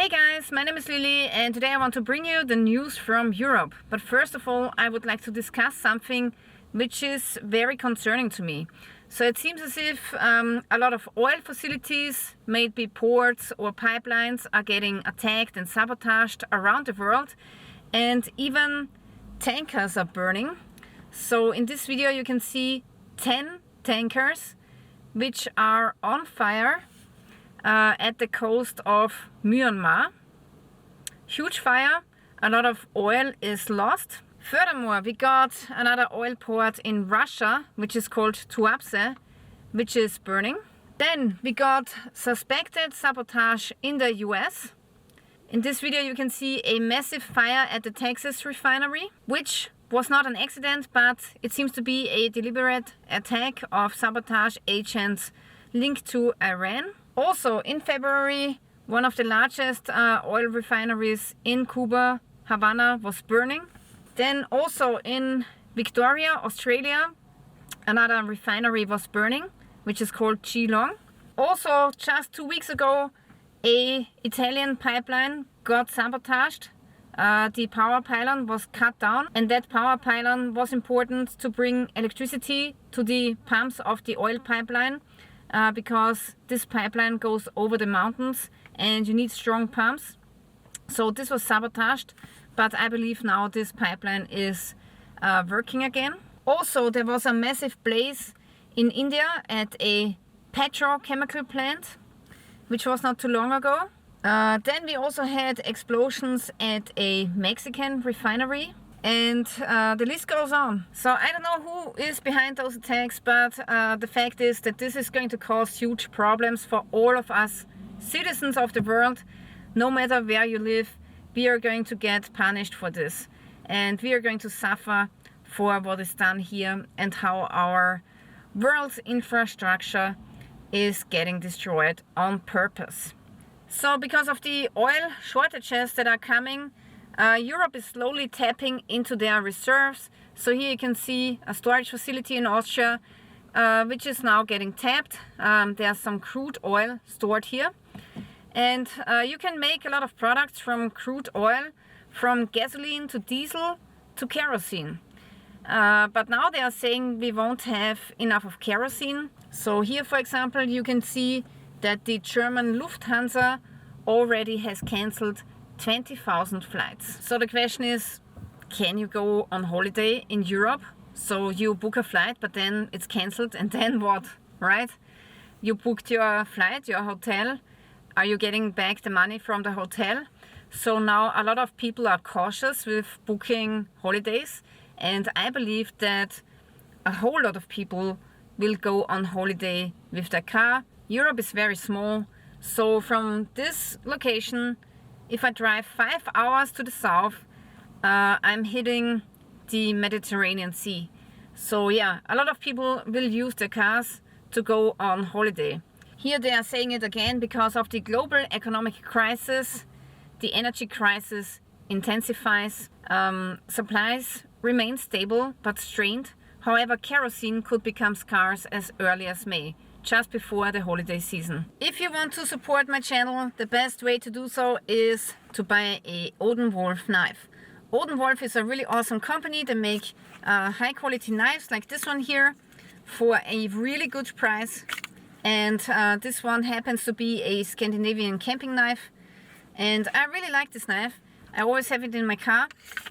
Hey guys, my name is Lilly and today I want to bring you the news from Europe. But first of all, I would like to discuss something which is very concerning to me. So it seems as if a lot of oil facilities, maybe ports or pipelines, are getting attacked and sabotaged around the world, and even tankers are burning. So in this video you can see 10 tankers which are on fire at the coast of Myanmar. Huge fire, a lot of oil is lost. Furthermore, we got another oil port in Russia, which is called Tuapse, which is burning. Then we got suspected sabotage in the US. In this video you can see a massive fire at the Texas refinery, which was not an accident, but it seems to be a deliberate attack of sabotage agents linked to Iran. Also in February, one of the largest oil refineries in Cuba, Havana, was burning. Then also in Victoria, Australia, another refinery was burning, which is called Geelong. Also just 2 weeks ago, an Italian pipeline got sabotaged. The power pylon was cut down, and that power pylon was important to bring electricity to the pumps of the oil pipeline. Because this pipeline goes over the mountains and you need strong pumps. So this was sabotaged, but I believe now this pipeline is working again. Also, there was a massive blaze in India at a petrochemical plant, which was not too long ago. Then we also had explosions at a Mexican refinery. And the list goes on. So I don't know who is behind those attacks, but the fact is that this is going to cause huge problems for all of us citizens of the world. No matter where you live, we are going to get punished for this. And we are going to suffer for what is done here and how our world's infrastructure is getting destroyed on purpose. So because of the oil shortages that are coming, Europe is slowly tapping into their reserves. So here you can see a storage facility in Austria, which is now getting tapped. There's some crude oil stored here. And you can make a lot of products from crude oil, from gasoline to diesel to kerosene. But now they are saying we won't have enough of kerosene. So here, for example, you can see that the German Lufthansa already has cancelled 20,000 flights. So the question is, can you go on holiday in Europe? So you book a flight, but then it's cancelled, and then what, right? You booked your flight, your hotel. Are you getting back the money from the hotel? So now a lot of people are cautious with booking holidays, and I believe that a whole lot of people will go on holiday with their car. Europe is very small, so from this location, if I drive 5 hours to the south, I'm hitting the Mediterranean Sea. So yeah, a lot of people will use their cars to go on holiday. Here they are saying it again, because of the global economic crisis, the energy crisis intensifies. Supplies remain stable but strained. However, kerosene could become scarce as early as May, just before the holiday season. If you want to support my channel, the best way to do so is to buy a Odenwolf knife. Odenwolf is a really awesome company. They make high quality knives like this one here for a really good price. And this one happens to be a Scandinavian camping knife. And I really like this knife. I always have it in my car.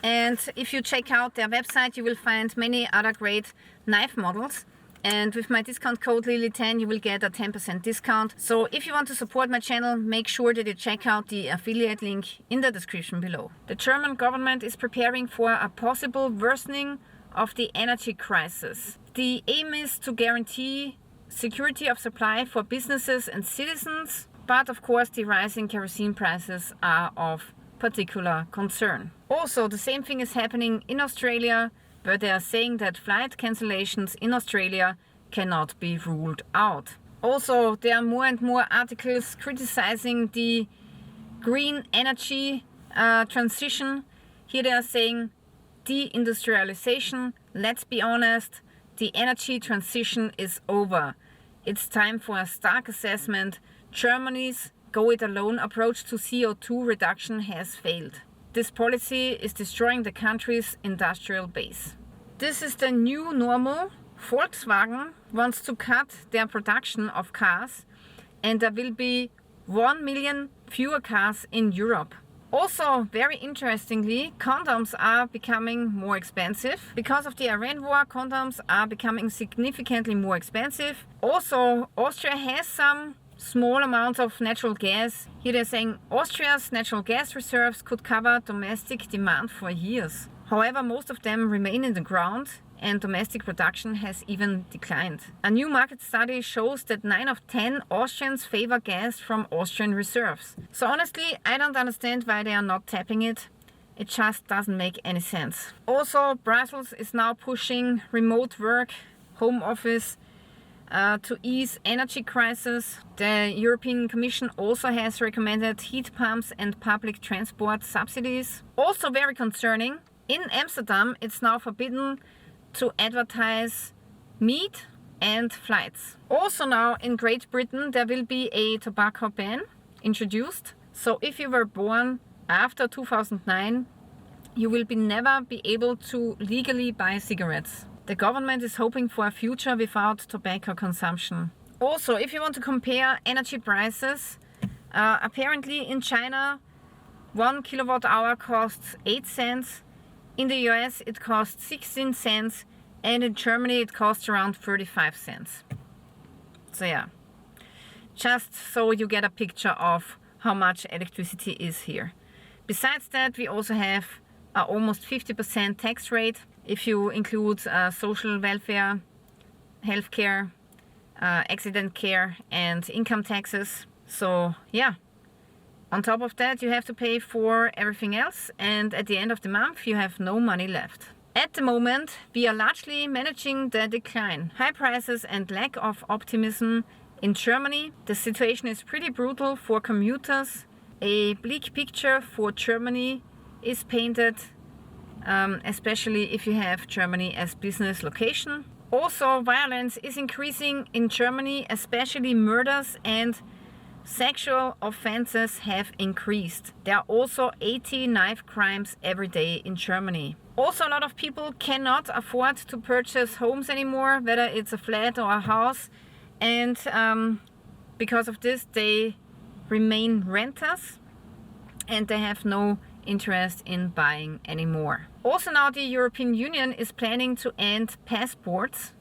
And if you check out their website, you will find many other great knife models. And with my discount code Lilly10 you will get a 10% discount. So if you want to support my channel, make sure that you check out the affiliate link in the description below. The German government is preparing for a possible worsening of the energy crisis. The aim is to guarantee security of supply for businesses and citizens, but of course the rising kerosene prices are of particular concern. Also, the same thing is happening in Australia, where they are saying that flight cancellations in Australia cannot be ruled out. Also, there are more and more articles criticizing the green energy transition. Here they are saying deindustrialization. Let's be honest, the energy transition is over. It's time for a stark assessment. Germany's go-it-alone approach to CO2 reduction has failed. This policy is destroying the country's industrial base. This is the new normal. Volkswagen wants to cut their production of cars, and there will be 1 million fewer cars in Europe. Also, very interestingly, condoms are becoming more expensive. Because of the Iran war, condoms are becoming significantly more expensive. Also, Austria has some small amounts of natural gas. Here they're saying Austria's natural gas reserves could cover domestic demand for years. However, most of them remain in the ground, and domestic production has even declined. A new market study shows that 9 of 10 Austrians favor gas from Austrian reserves. So honestly, I don't understand why they are not tapping it. It just doesn't make any sense. Also, Brussels is now pushing remote work, home office, to ease energy crisis. The European Commission also has recommended heat pumps and public transport subsidies. Also very concerning, in Amsterdam it's now forbidden to advertise meat and flights. Also now in Great Britain there will be a tobacco ban introduced. So if you were born after 2009, you will never be able to legally buy cigarettes. The government is hoping for a future without tobacco consumption. Also, if you want to compare energy prices, apparently in China 1 kilowatt hour costs 8 cents. In the US it costs 16 cents, and in Germany it costs around 35 cents. So yeah, just so you get a picture of how much electricity is here. Besides that, we also have almost 50% tax rate if you include social welfare, healthcare, accident care and income taxes. So yeah. On top of that, you have to pay for everything else, and at the end of the month you have no money left. At the moment, we are largely managing the decline. High prices and lack of optimism in Germany. The situation is pretty brutal for commuters. A bleak picture for Germany is painted, especially if you have Germany as business location. Also, violence is increasing in Germany, especially murders and sexual offenses have increased. There are also 80 knife crimes every day in Germany. Also, a lot of people cannot afford to purchase homes anymore, whether it's a flat or a house, and because of this they remain renters and they have no interest in buying anymore. Also now the European Union is planning to end passports.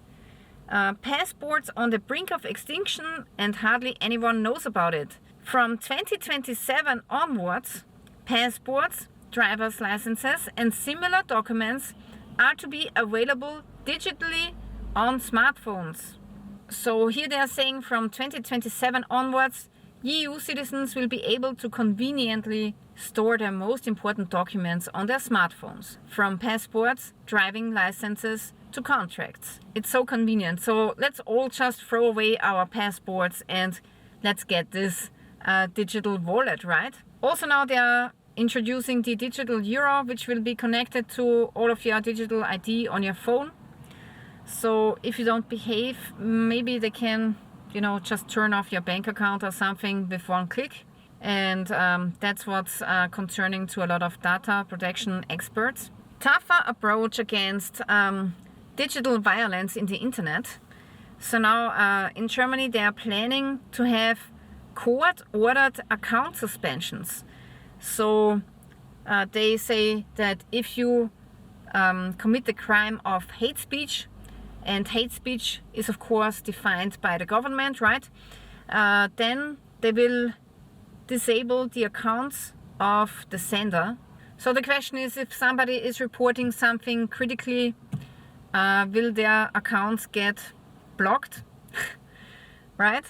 Passports on the brink of extinction, and hardly anyone knows about it. From 2027 onwards, passports, driver's licenses and similar documents are to be available digitally on smartphones. So here they are saying from 2027 onwards, EU citizens will be able to conveniently store their most important documents on their smartphones, from passports, driving licenses to contracts. It's so convenient. So let's all just throw away our passports and let's get this digital wallet, right? Also now they are introducing the digital euro, which will be connected to all of your digital ID on your phone. So if you don't behave, maybe they can, just turn off your bank account or something with one click. And that's what's concerning to a lot of data protection experts. Tougher approach against digital violence in the internet. So now in Germany they are planning to have court-ordered account suspensions. So they say that if you commit the crime of hate speech, and hate speech is of course defined by the government, right? Then they will disable the accounts of the sender. So the question is, if somebody is reporting something critically, will their accounts get blocked? Right?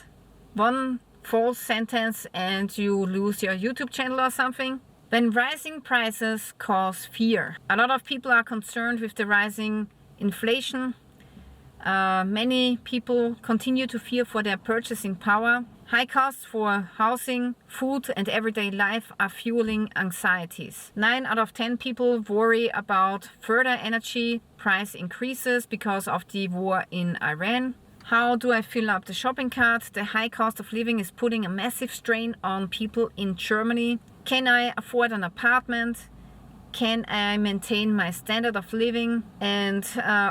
One false sentence and you lose your YouTube channel or something. When rising prices cause fear. A lot of people are concerned with the rising inflation. Many people continue to fear for their purchasing power. High costs for housing, food and everyday life are fueling anxieties. 9 out of 10 people worry about further energy price increases because of the war in Iran. How do I fill up the shopping cart? The high cost of living is putting a massive strain on people in Germany. Can I afford an apartment? Can I maintain my standard of living? And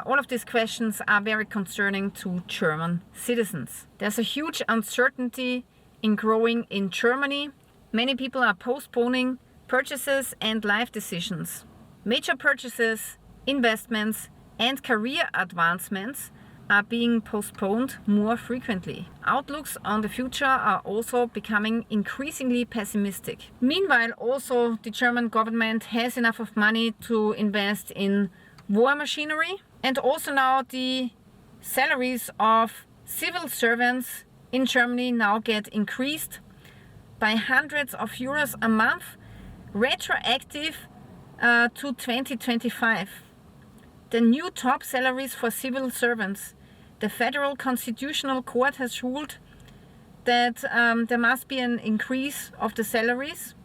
all of these questions are very concerning to German citizens. There's a huge uncertainty in growing in Germany. Many people are postponing purchases and life decisions. Major purchases, investments, and career advancements are being postponed more frequently. Outlooks on the future are also becoming increasingly pessimistic. Meanwhile, also the German government has enough of money to invest in war machinery, and also now the salaries of civil servants in Germany now get increased by hundreds of euros a month, retroactive to 2025. The new top salaries for civil servants. The Federal Constitutional Court has ruled that there must be an increase of the salaries.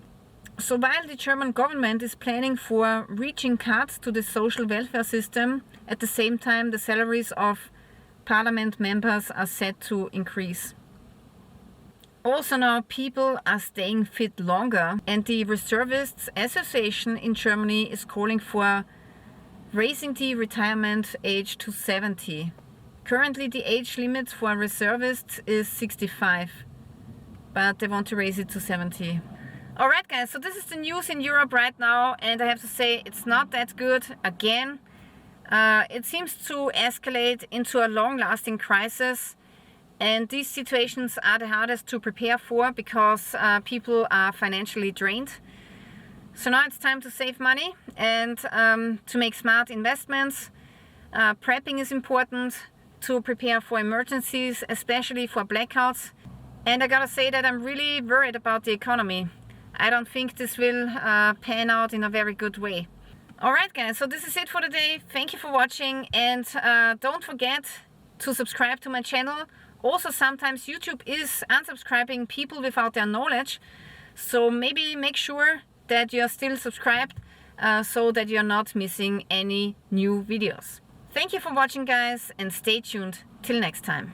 So while the German government is planning for reaching cuts to the social welfare system, at the same time the salaries of parliament members are set to increase. Also now people are staying fit longer, and the Reservists Association in Germany is calling for raising the retirement age to 70. Currently the age limit for reservists is 65, but they want to raise it to 70. Alright guys, so this is the news in Europe right now, and I have to say it's not that good again. It seems to escalate into a long-lasting crisis, and these situations are the hardest to prepare for because people are financially drained. So now it's time to save money and to make smart investments. Prepping is important to prepare for emergencies, especially for blackouts. And I gotta say that I'm really worried about the economy. I don't think this will pan out in a very good way. Alright guys, so this is it for today. Thank you for watching, and don't forget to subscribe to my channel. Also, sometimes YouTube is unsubscribing people without their knowledge, so maybe make sure that you're still subscribed so that you're not missing any new videos. Thank you for watching guys, and stay tuned till next time.